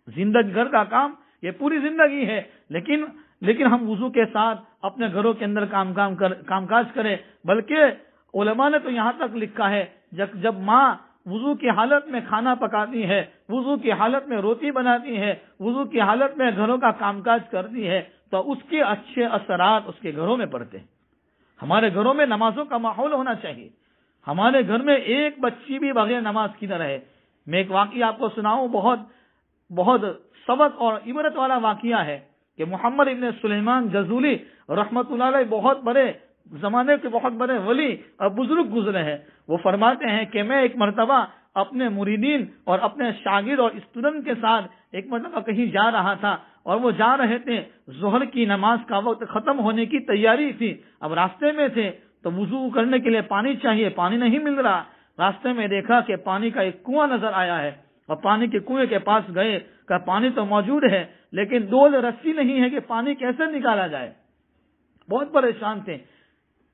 زندگی گھر کا کام یہ پوری زندگی ہے، لیکن ہم وضو کے ساتھ اپنے گھروں کے اندر کام کاج کریں۔ بلکہ علماء نے تو یہاں تک لکھا ہے جب ماں وضو کی حالت میں کھانا پکاتی ہے، وضو کی حالت میں روٹی بناتی ہے، وضو کی حالت میں گھروں کا کام کاج کرتی ہے تو اس کے اچھے اثرات اس کے گھروں میں پڑتے ہیں۔ ہمارے گھروں میں نمازوں کا ماحول ہونا چاہیے، ہمارے گھر میں ایک بچی بھی بغیر نماز کی نہ رہے۔ میں ایک واقعہ آپ کو سناؤں، بہت سبق اور عبرت والا واقعہ ہے کہ محمد ابن سلیمان جزولی رحمت اللہ علیہ بہت بڑے زمانے کے بہت بڑے ولی اور بزرگ گزرے ہیں۔ وہ فرماتے ہیں کہ میں ایک مرتبہ اپنے مریدین اور اپنے شاگرد اور اسٹوڈنٹ کے ساتھ ایک مرتبہ کہیں جا رہا تھا، اور وہ جا رہے تھے، ظہر کی نماز کا وقت ختم ہونے کی تیاری تھی۔ اب راستے میں تھے تو وضو کرنے کے لیے پانی چاہیے، پانی نہیں مل رہا۔ راستے میں دیکھا کہ پانی کا ایک کنواں نظر آیا ہے، اور پانی کے کنویں کے پاس گئے، کہ پانی تو موجود ہے لیکن ڈول رسی نہیں ہے کہ پانی کیسے نکالا جائے۔ بہت پریشان تھے۔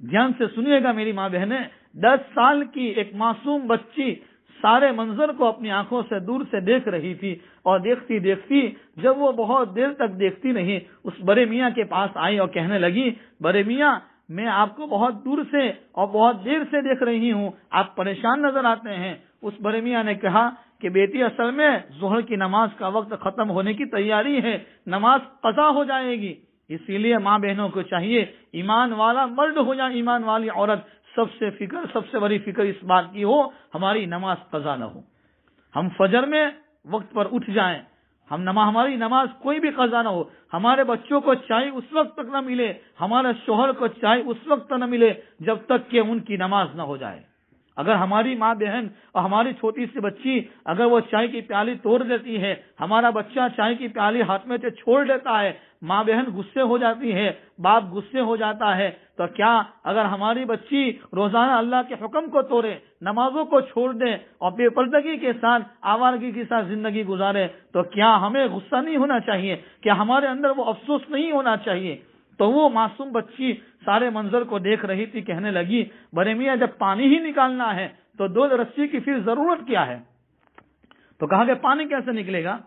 دھیان سے سنیے گا میری ماں بہنیں، 10 سال کی ایک معصوم بچی سارے منظر کو اپنی آنکھوں سے دور سے دیکھ رہی تھی، اور دیکھتی دیکھتی جب وہ بہت دیر تک دیکھتی نہیں، اس بڑے میاں کے پاس آئی اور کہنے لگی بڑے میاں میں آپ کو بہت دور سے اور بہت دیر سے دیکھ رہی ہوں، آپ پریشان نظر آتے ہیں۔ اس بڑے میاں نے کہا کہ بیٹی اصل میں ظہر کی نماز کا وقت ختم ہونے کی تیاری ہے، نماز قضا ہو جائے گی، اسی لیے ماں بہنوں کو چاہیے ایمان والا مرد ہو یا ایمان والی عورت، سب سے بڑی فکر اس بات کی ہو ہماری نماز قضا نہ ہو، ہم فجر میں وقت پر اٹھ جائیں، ہماری نماز کوئی بھی قضا نہ ہو، ہمارے بچوں کو چائے اس وقت تک نہ ملے، ہمارے شوہر کو چائے اس وقت نہ ملے جب تک کہ ان کی نماز نہ ہو جائے۔ اگر ہماری ماں بہن اور ہماری چھوٹی سی بچی اگر وہ چائے کی پیالی توڑ دیتی ہے، ہمارا بچہ چائے کی پیالی ہاتھ میں سے چھوڑ دیتا ہے، ماں بہن غصے ہو جاتی ہے، باپ غصے ہو جاتا ہے، تو کیا اگر ہماری بچی روزانہ اللہ کے حکم کو توڑے، نمازوں کو چھوڑ دے اور بے پردگی کے ساتھ آوارگی کے ساتھ زندگی گزارے، تو کیا ہمیں غصہ نہیں ہونا چاہیے؟ کیا ہمارے اندر وہ افسوس نہیں ہونا چاہیے؟ تو وہ معصوم بچی سارے منظر کو دیکھ رہی تھی، کہنے لگی بڑے میاں جب پانی ہی نکالنا ہے تو 2 رسی کی پھر ضرورت کیا ہے؟ تو کہا کہ پانی کیسے نکلے گا؟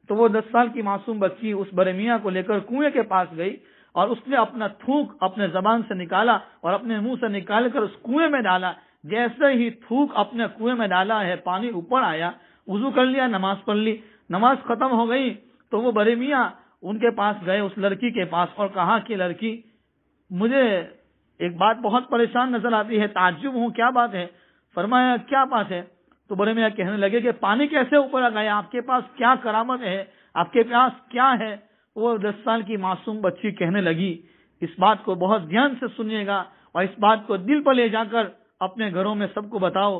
تو وہ 10 سال کی معصوم بچی اس بڑے میاں کو لے کر کنویں کے پاس گئی، اور اس نے اپنا تھوک اپنے زبان سے نکالا اور اپنے منہ سے نکال کر اس کنویں میں ڈالا۔ جیسے ہی تھوک اپنے کنویں میں ڈالا ہے، پانی اوپر آیا، وضو کر لیا، نماز پڑھ لی، نماز ختم ہو گئی تو وہ بڑے میاں ان کے پاس گئے، اس لڑکی کے پاس، اور کہا کہ لڑکی مجھے ایک بات بہت پریشان نظر آتی ہے، تعجب ہوں کیا بات ہے؟ فرمایا کیا بات ہے؟ تو بڑے میاں کہنے لگے کہ پانی کیسے اوپر آ گیا، آپ کے پاس کیا کرامت ہے، آپ کے پاس کیا ہے؟ وہ 10 سال کی معصوم بچی کہنے لگی، اس بات کو بہت دھیان سے سنیے گا اور اس بات کو دل پر لے جا کر اپنے گھروں میں سب کو بتاؤ۔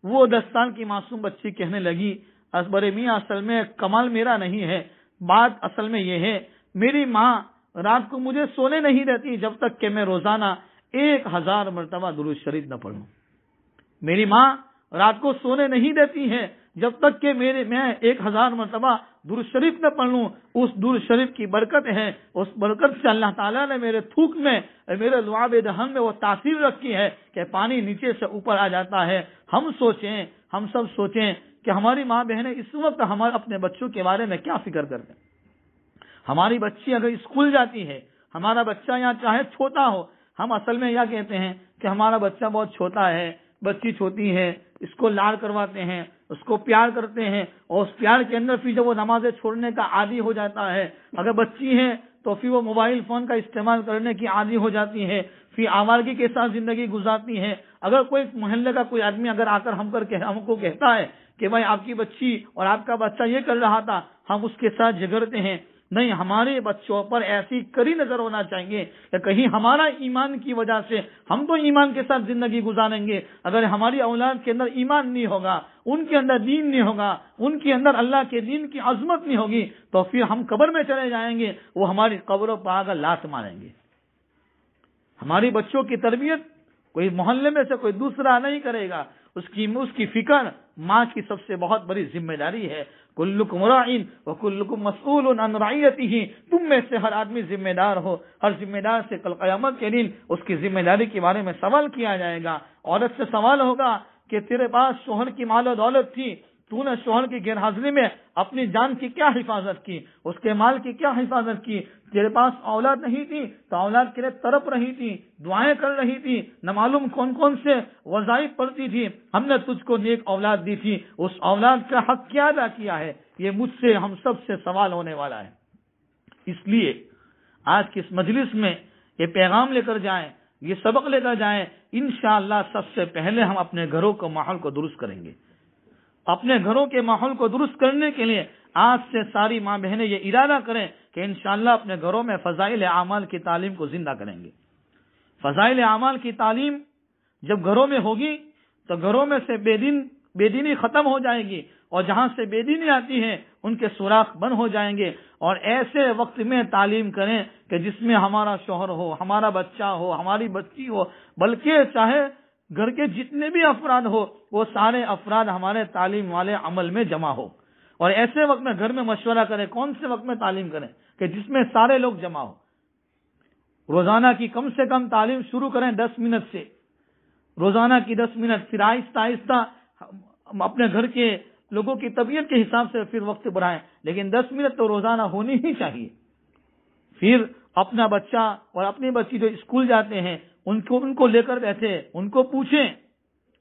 وہ 10 سال کی معصوم بچی کہنے لگی بڑے میاں اصل میں کمال میرا نہیں ہے، بات اصل میں یہ ہے، میری ماں رات کو مجھے سونے نہیں دیتی جب تک کہ میں روزانہ 1000 مرتبہ درود شریف نہ پڑھوں۔ میری ماں رات کو سونے نہیں دیتی ہے جب تک کہ میں 1000 مرتبہ درود شریف نہ پڑھ لوں۔ اس درود شریف کی برکت ہے، اس برکت سے اللہ تعالیٰ نے میرے تھوک میں، میرے لعاب دہن میں وہ تاثیر رکھی ہے کہ پانی نیچے سے اوپر آ جاتا ہے۔ ہم سب سوچیں کہ ہماری ماں بہنیں اس وقت ہمارے اپنے بچوں کے بارے میں کیا فکر کرتے ہیں۔ ہماری بچی اگر اسکول جاتی ہے، ہمارا بچہ یا چاہے چھوٹا ہو، ہم اصل میں یہ کہتے ہیں کہ ہمارا بچہ بہت چھوٹا ہے، بچی چھوٹی ہے، اس کو لاڑ کرواتے ہیں، اس کو پیار کرتے ہیں، اور اس پیار کے اندر پھر جب وہ نمازیں چھوڑنے کا عادی ہو جاتا ہے، اگر بچی ہے تو پھر وہ موبائل فون کا استعمال کرنے کی عادی ہو جاتی ہے، پھر آوارگی کے ساتھ زندگی گزارتی ہے۔ اگر کوئی محلے کا کوئی آدمی اگر آ کر ہم کو کہتا ہے کہ بھائی آپ کی بچی اور آپ کا بچہ یہ کر رہا تھا، ہم اس کے ساتھ جھگڑتے ہیں۔ نہیں، ہمارے بچوں پر ایسی کڑی نظر ہونا چاہیے کہ کہیں ہمارا ایمان کی وجہ سے، ہم تو ایمان کے ساتھ زندگی گزاریں گے، اگر ہماری اولاد کے اندر ایمان نہیں ہوگا، ان کے اندر دین نہیں ہوگا، ان کے اندر اللہ کے دین کی عظمت نہیں ہوگی، تو پھر ہم قبر میں چلے جائیں گے، وہ ہماری قبروں پر آ کر لات ماریں گے۔ ہماری بچوں کی تربیت کوئی محلے میں سے کوئی دوسرا نہیں کرے گا، اس کی فکر ماں کی سب سے بہت بڑی ذمہ داری ہے۔ کلکم راعٍ وکلکم مسئول عن رعیتہ، تم میں سے ہر آدمی ذمہ دار ہو، ہر ذمہ دار سے کل قیامت کے دن اس کی ذمہ داری کے بارے میں سوال کیا جائے گا۔ عورت سے سوال ہوگا کہ تیرے پاس شوہر کی مال و دولت تھی، تو نے شوہر کی غیر حاضری میں اپنی جان کی کیا حفاظت کی، اس کے مال کی کیا حفاظت کی؟ تیرے پاس اولاد نہیں تھی تو اولاد کے لیے تڑپ رہی تھی، دعائیں کر رہی تھی، نہ معلوم کون کون سے وظائف پڑھتی تھی، ہم نے تجھ کو نیک اولاد دی تھی، اس اولاد کا حق کیا ادا کیا ہے؟ یہ مجھ سے ہم سب سے سوال ہونے والا ہے۔ اس لیے آج کی اس مجلس میں یہ پیغام لے کر جائیں، یہ سبق لے کر جائیں، انشاءاللہ سب سے پہلے ہم اپنے گھروں کو ماحول کو درست کریں گے۔ اپنے گھروں کے ماحول کو درست کرنے کے لیے آج سے ساری ماں بہنیں یہ ارادہ کریں کہ انشاءاللہ اپنے گھروں میں فضائل اعمال کی تعلیم کو زندہ کریں گے۔ فضائل اعمال کی تعلیم جب گھروں میں ہوگی تو گھروں میں سے بے دینی ختم ہو جائے گی، اور جہاں سے بے دینی آتی ہے ان کے سوراخ بند ہو جائیں گے۔ اور ایسے وقت میں تعلیم کریں کہ جس میں ہمارا شوہر ہو، ہمارا بچہ ہو، ہماری بچی ہو، بلکہ چاہے گھر کے جتنے بھی افراد ہو، وہ سارے افراد ہمارے تعلیم والے عمل میں جمع ہو۔ اور ایسے وقت میں گھر میں مشورہ کریں، کون سے وقت میں تعلیم کریں کہ جس میں سارے لوگ جمع ہو۔ روزانہ کی کم سے کم تعلیم شروع کریں 10 منٹ سے، روزانہ کی 10 منٹ، پھر آہستہ آہستہ اپنے گھر کے لوگوں کی طبیعت کے حساب سے پھر وقت بڑھائیں، لیکن 10 منٹ تو روزانہ ہونی ہی چاہیے۔ پھر اپنا بچہ اور اپنی بچی جو اسکول جاتے ہیں ان کو لے کر بیٹھے، ان کو پوچھیں۔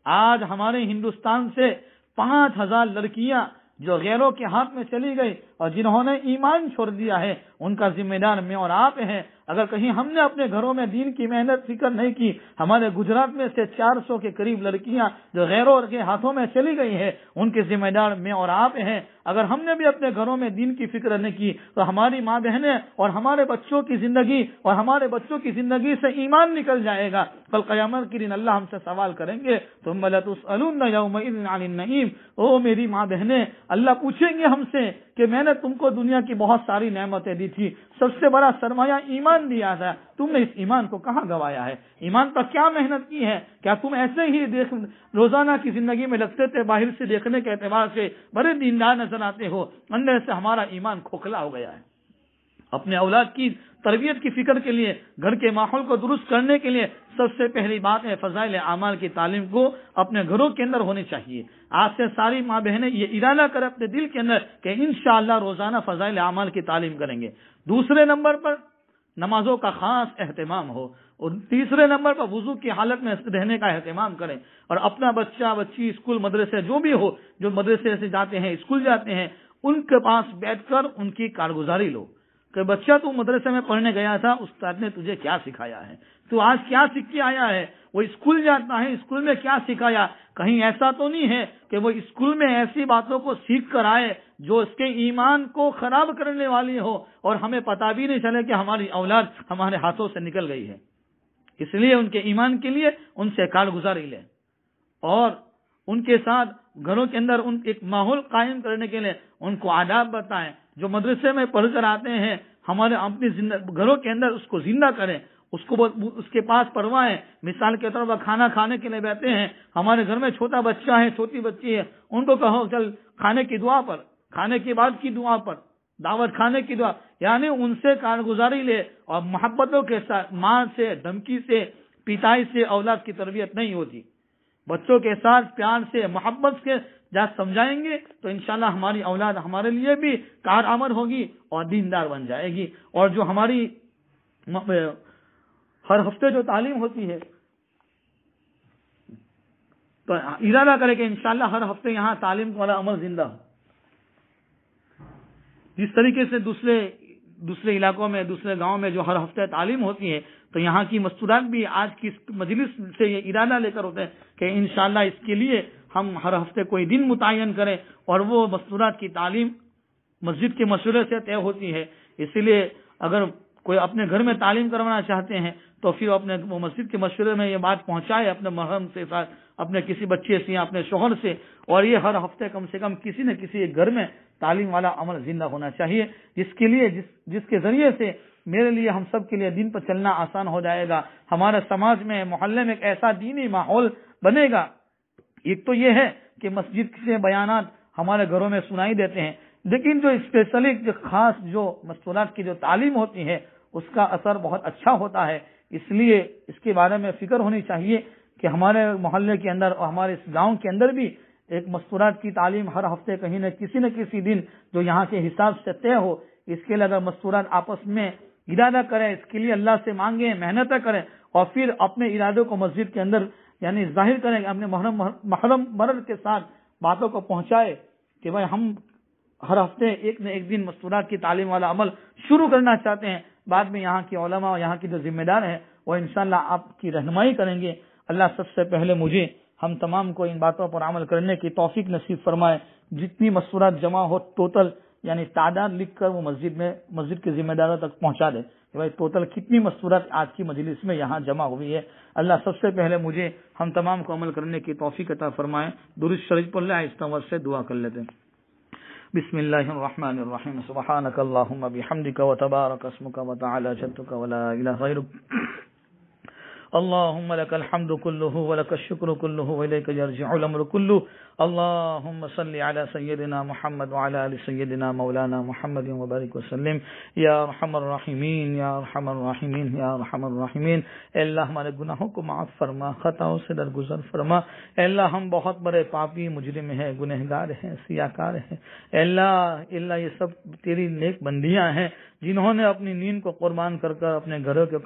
آج ہمارے ہندوستان سے 5000 لڑکیاں جو غیروں کے ہاتھ میں چلی گئی اور جنہوں نے ایمان چھوڑ دیا ہے، ان کا ذمہ دار میں اور آپ ہیں۔ اگر کہیں ہم نے اپنے گھروں میں دین کی محنت فکر نہیں کی، ہمارے گجرات میں سے 400 کے قریب لڑکیاں جو غیروں کے ہاتھوں میں چلی گئی ہیں، ان کے ذمہ دار میں اور آپ ہیں۔ اگر ہم نے بھی اپنے گھروں میں دین کی فکر نہیں کی تو ہماری ماں بہنیں اور ہمارے بچوں کی زندگی اور ہمارے بچوں کی زندگی سے ایمان نکل جائے گا۔ کل قیامت کے دن اللہ ہم سے سوال کریں گے، ثم لتسألن یومئذ عن النعیم۔ او میری ماں بہنیں، اللہ پوچھیں گے ہم سے کہ میں نے تم کو دنیا کی بہت ساری نعمتیں دی تھی، سب سے بڑا سرمایہ ایمان دیا تھا، تم نے اس ایمان کو کہاں گوایا ہے؟ ایمان پر کیا محنت کی ہے؟ کیا تم ایسے ہی روزانہ کی زندگی میں لگتے تھے، باہر سے دیکھنے کے اعتبار سے بڑے دیندار نظر آتے ہو، اندر سے ہمارا ایمان کھوکھلا ہو گیا ہے؟ اپنے اولاد کی تربیت کی فکر کے لیے، گھر کے ماحول کو درست کرنے کے لیے سب سے پہلی بات ہے فضائل اعمال کی تعلیم کو اپنے گھروں کے اندر ہونی چاہیے۔ آج سے ساری ماں بہنیں یہ ارادہ کریں اپنے دل کے اندر کہ انشاءاللہ روزانہ فضائل اعمال کی تعلیم کریں گے۔ دوسرے نمبر پر نمازوں کا خاص اہتمام ہو، اور تیسرے نمبر پر وضو کی حالت میں رہنے کا اہتمام کریں، اور اپنا بچہ بچی اسکول مدرسے جو بھی ہو، جو مدرسے سے جاتے ہیں، اسکول جاتے ہیں، ان کے پاس بیٹھ کر ان کی کارگزاری لو کہ بچہ تو مدرسے میں پڑھنے گیا تھا، استاد نے تجھے کیا سکھایا ہے، تو آج کیا سیکھ کے آیا ہے؟ وہ اسکول جاتا ہے، اسکول میں کیا سکھایا؟ کہیں ایسا تو نہیں ہے کہ وہ اسکول میں ایسی باتوں کو سیکھ کر آئے جو اس کے ایمان کو خراب کرنے والی ہو اور ہمیں پتہ بھی نہیں چلے کہ ہماری اولاد ہمارے ہاتھوں سے نکل گئی ہے۔ اس لیے ان کے ایمان کے لیے ان سے کارگزاری لیں، اور ان کے ساتھ گھروں کے اندر ایک ماحول قائم کرنے کے لیے ان کو آداب بتائیں جو مدرسے میں پڑھ کر آتے ہیں ہمارے اپنی گھروں کے اندر اس کو زندہ کریں، اس کو اس کے پاس پڑھوائیں. مثال کے طور پر کھانا کھانے کے لیے بیٹھے ہیں، ہمارے گھر میں چھوٹا بچہ ہے، چھوٹی بچی ہے، ان کو کہو چل کھانے کی دعا پر، کھانے کے بعد کی دعا پر، دعوت کھانے کی دعا، یعنی ان سے کارگزاری لے. اور محبتوں کے ساتھ، ماں سے، دھمکی سے، پیٹائی سے اولاد کی تربیت نہیں ہوتی. بچوں کے ساتھ پیار سے، محبت سے جب سمجھائیں گے تو انشاءاللہ ہماری اولاد ہمارے لیے بھی کارآمد ہوگی اور دیندار بن جائے گی. اور جو ہماری ہر ہفتے جو تعلیم ہوتی ہے تو ارادہ کرے کہ انشاءاللہ ہر ہفتے یہاں تعلیم والا عمل زندہ ہو. جس طریقے سے دوسرے علاقوں میں، دوسرے گاؤں میں جو ہر ہفتے تعلیم ہوتی ہے تو یہاں کی مستورات بھی آج کی اس مجلس سے یہ ارادہ لے کر ہوتے ہیں کہ انشاءاللہ اس کے لیے ہم ہر ہفتے کوئی دن متعین کریں اور وہ مستورات کی تعلیم مسجد کے مشورے سے طے ہوتی ہے. اسی لیے اگر کوئی اپنے گھر میں تعلیم کروانا چاہتے ہیں تو پھر اپنے وہ مسجد کے مشورے میں یہ بات پہنچائے اپنے محرم سے ساتھ، اپنے کسی بچے سے یا اپنے شوہر سے، اور یہ ہر ہفتے کم سے کم کسی نہ کسی ایک گھر میں تعلیم والا عمل زندہ ہونا چاہیے، جس کے ذریعے سے میرے لیے، ہم سب کے لیے دین پر چلنا آسان ہو جائے گا. ہمارے سماج میں، محلے میں ایک ایسا دینی ماحول بنے گا. ایک تو یہ ہے کہ مسجد کے بیانات ہمارے گھروں میں سنائی دیتے ہیں، لیکن جو اسپیشلی جو خاص جو مستورات کی جو تعلیم ہوتی ہے اس کا اثر بہت اچھا ہوتا ہے. اس لیے اس کے بارے میں فکر ہونی چاہیے کہ ہمارے محلے کے اندر اور ہمارے اس گاؤں کے اندر بھی ایک مستورات کی تعلیم ہر ہفتے کہیں نہ کسی دن جو یہاں کے حساب سے طے ہو. اس کے لیے اگر مستورات آپس میں ارادہ کریں، اس کے لیے اللہ سے مانگیں، محنت کریں اور پھر اپنے ارادوں کو مسجد کے اندر یعنی ظاہر کریں، اپنے محرم مرد کے ساتھ باتوں کو پہنچائے کہ بھائی ہم ہر ہفتے ایک نہ ایک دن مستورات کی تعلیم والا عمل شروع کرنا چاہتے ہیں. بعد میں یہاں کی علماء اور یہاں کی جو ذمہ دار ہیں وہ انشاءاللہ آپ کی رہنمائی کریں گے. اللہ سب سے پہلے مجھے ہم تمام کو ان باتوں پر عمل کرنے کی توفیق نصیب فرمائے. جتنی مستورات جمع ہو ٹوٹل یعنی تعداد لکھ کر وہ مسجد کے ذمہ داروں تک پہنچا دے کہ بھائی ٹوٹل کتنی مستورات آج کی مجلس میں یہاں جمع ہوئی ہے. اللہ سب سے پہلے مجھے ہم تمام کو عمل کرنے کی توفیق عطا فرمائے. درود شریف پڑھ لیں، آہستہ آہستہ سے دعا کر لیتے ہیں. بسم اللہ الرحمن الرحیم. سبحانک اللہم بحمدک وتبارک اسمک وتعالی جدک ولا الہ غیرک. اللهم لك الحمد كله ولك الشكر كله وإليك يرجع الأمر كله. اللهم صل على سيدنا محمد وعلى آل سيدنا مولانا محمد وبارك وسلم. یا ارحم الراحمین، یا ارحم الراحمین، یا ارحم الراحمین. اے اللہ ہمارے گناہوں کو معاف فرما، خطاؤں سے درگزر فرما. اے اللہ ہم بہت بڑے پاپی مجرم ہیں، گنہگار ہیں، سیاکار ہیں. اے اللہ یہ سب تیری نیک بندیاں ہیں جنہوں نے اپنی نیند کو قربان کر کر، اپنے گھروں کے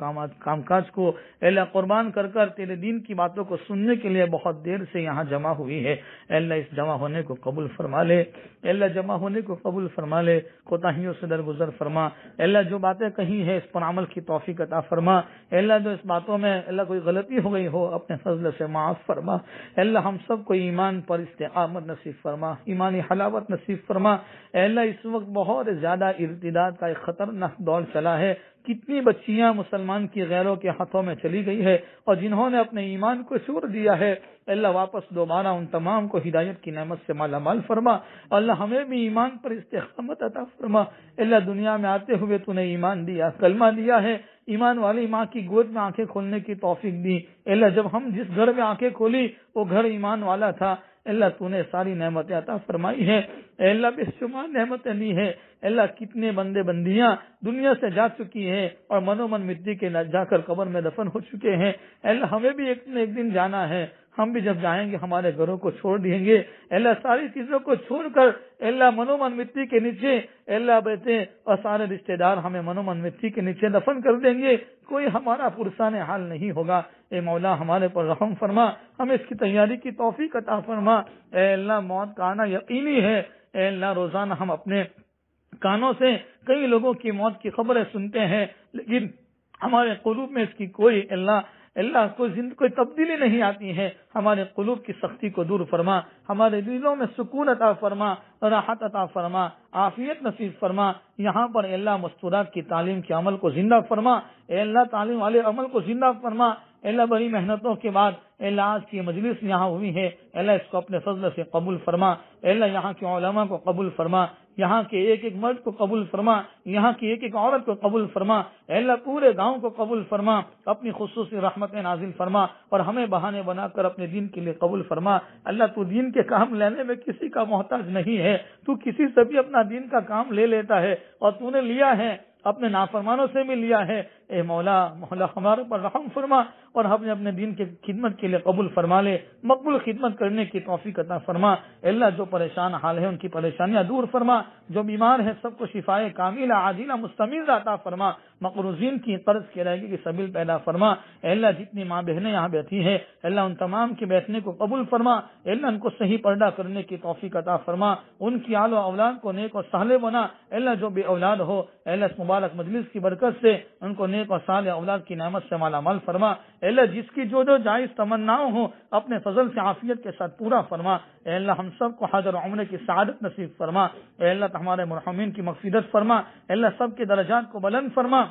کام کاج کو اے اللہ قربان کر کر تیرے دین کی باتوں کو سننے کے لیے بہت دیر سے یہاں جمع ہوئی ہے. اے اللہ اس جمع ہونے کو قبول فرما لے. اے اللہ جمع ہونے کو قبول فرما لے، کوتاہیوں سے درگزر فرما. اے اللہ جو باتیں کہی ہے اس پر عمل کی توفیق عطا فرما. اے اللہ جو اس باتوں میں اللہ کوئی غلطی ہو گئی ہو اپنے فضل سے معاف فرما. اے اللہ ہم سب کو ایمان پر استقامت نصیب فرما، ایمانی حلاوت نصیب فرما. اے اللہ اس وقت بہت زیادہ ارتداد کا ایک خطرناک دور چلا ہے. کتنی بچیاں مسلمان کی غیروں کے ہاتھوں میں چلی گئی ہے اور جنہوں نے اپنے ایمان کو چھوڑ دیا ہے اللہ واپس دوبارہ ان تمام کو ہدایت کی نعمت سے مالا مال فرما. اللہ ہمیں بھی ایمان پر استقامت عطا فرما. اللہ دنیا میں آتے ہوئے تو نے ایمان دیا، کلمہ دیا ہے، ایمان والی ماں کی گود میں آنکھیں کھولنے کی توفیق دی. اللہ جب ہم جس گھر میں آنکھیں کھولی وہ گھر ایمان والا تھا. اللہ تو نے ساری نعمتیں عطا فرمائی ہے. اے اللہ بے شمار نعمتیں دی ہے. اللہ کتنے بندے بندیاں دنیا سے جا چکی ہیں اور منو من مٹی کے جا کر قبر میں دفن ہو چکے ہیں. اللہ ہمیں بھی ایک دن جانا ہے. ہم بھی جب جائیں گے ہمارے گھروں کو چھوڑ دیں گے. اللہ ساری چیزوں کو چھوڑ کر اللہ منو من مٹی کے نیچے اللہ بیٹھے اور سارے رشتہ دار ہمیں منو من مٹی کے نیچے دفن کر دیں گے. کوئی ہمارا پرسان حال نہیں ہوگا. اے مولا ہمارے پر رحم فرما، ہمیں اس کی تیاری کی توفیق عطا فرما. اے اللہ موت کا آنا یقینی ہے. اے اللہ روزانہ ہم اپنے کانوں سے کئی لوگوں کی موت کی خبریں سنتے ہیں لیکن ہمارے قلوب میں اس کی کوئی کوئی تبدیلی نہیں آتی ہے. ہمارے قلوب کی سختی کو دور فرما، ہمارے دلوں میں سکون عطا فرما، راحت عطا فرما، عافیت نصیب فرما. یہاں پر اللہ مستورات کی تعلیم کے عمل کو زندہ فرما. اے اللہ تعلیم والے عمل کو زندہ فرما. اے اللہ بڑی محنتوں کے بعد اے اللہ آج کی مجلس یہاں ہوئی ہے. اے اللہ اس کو اپنے فضل سے قبول فرما. اے اللہ یہاں کے علماء کو قبول فرما. یہاں کے ایک ایک مرد کو قبول فرما، یہاں کی ایک ایک عورت کو قبول فرما، اے اللہ پورے گاؤں کو قبول فرما، اپنی خصوصی رحمتیں نازل فرما اور ہمیں بہانے بنا کر اپنے دین کے لیے قبول فرما۔ اللہ تو دین کے کام لینے میں کسی کا محتاج نہیں ہے، تو کسی سے بھی اپنا دین کا کام لے لیتا ہے، اور تو نے لیا ہے اپنے نافرمانوں سے بھی لیا ہے۔ اے مولا ہمارے پر رحم فرما اور ہمیں اپنے دین کی خدمت کے لیے قبول فرما لے، مقبول خدمت کرنے کی توفیق عطا فرما۔ اے اللہ جو پریشان حال ہے ان کی پریشانیاں دور فرما، جو بیمار ہے سب کو شفائے کاملہ عاجلہ مستمر عطا فرما، مقروضین کی قرض کی ادائیگی کی سبیل پیدا فرما۔ اے اللہ جتنی ماں بہنیں یہاں بیٹھی ہیں اے اللہ ان تمام کے بیٹھنے کو قبول فرما، اے اللہ ان کو صحیح پردہ کرنے کی توفیق عطا فرما، ان کی آل و اولاد کو نیک اور صالح بنا۔ اے اللہ جو بے اولاد ہو اے اللہ اس مبارک مجلس کی برکت سے ان کو نیک اور صالح اولاد کی نعمت سے مالا مال فرما۔ اے اللہ جس کی جو جائز تمناؤں ہو اپنے فضل سے عافیت کے ساتھ پورا فرما۔ اے اللہ ہم سب کو حج اور عمرے کی سعادت نصیب فرما۔ اے اللہ ہمارے مرحومین کی مغفرت فرما۔ اے اللہ سب کے درجات کو بلند فرما۔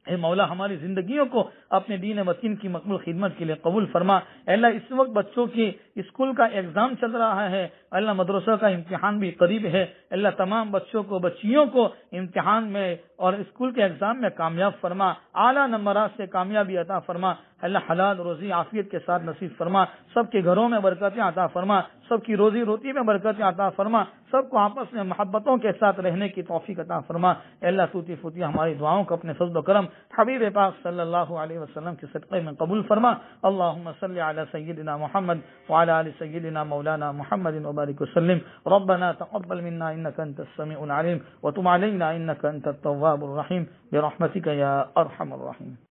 اے مولا ہماری زندگیوں کو اپنے دین متین کی مقبول خدمت کے لیے قبول فرما۔ اے اللہ اس وقت بچوں کی اسکول کا ایگزام چل رہا ہے، اللہ مدرسہ کا امتحان بھی قریب ہے، اللہ تمام بچوں کو بچیوں کو امتحان میں اور اسکول کے ایگزام میں کامیاب فرما، اعلیٰ نمبرات سے کامیابی عطا فرما۔ اللہ حلال روزی عافیت کے ساتھ نصیب فرما، سب کے گھروں میں برکتیں عطا فرما، سب کی روزی روٹی میں برکتیں عطا فرما، سب کو آپس میں محبتوں کے ساتھ رہنے کی توفیق عطا فرما۔ اے اللہ ٹوٹی پھوٹی ہماری دعاؤں کو اپنے فضل و کرم حبیب پاک صلی اللہ علیہ وسلم کے صدقے میں قبول فرما۔ اللہم صلی علی سیدنا محمد وعلی آل سیدنا مولانا محمد وبارک وسلم۔ ربنا تقبل منا انک انت السمیع العلیم وتب علینا انک انت التواب الرحیم برحمتک یا ارحم الراحمین۔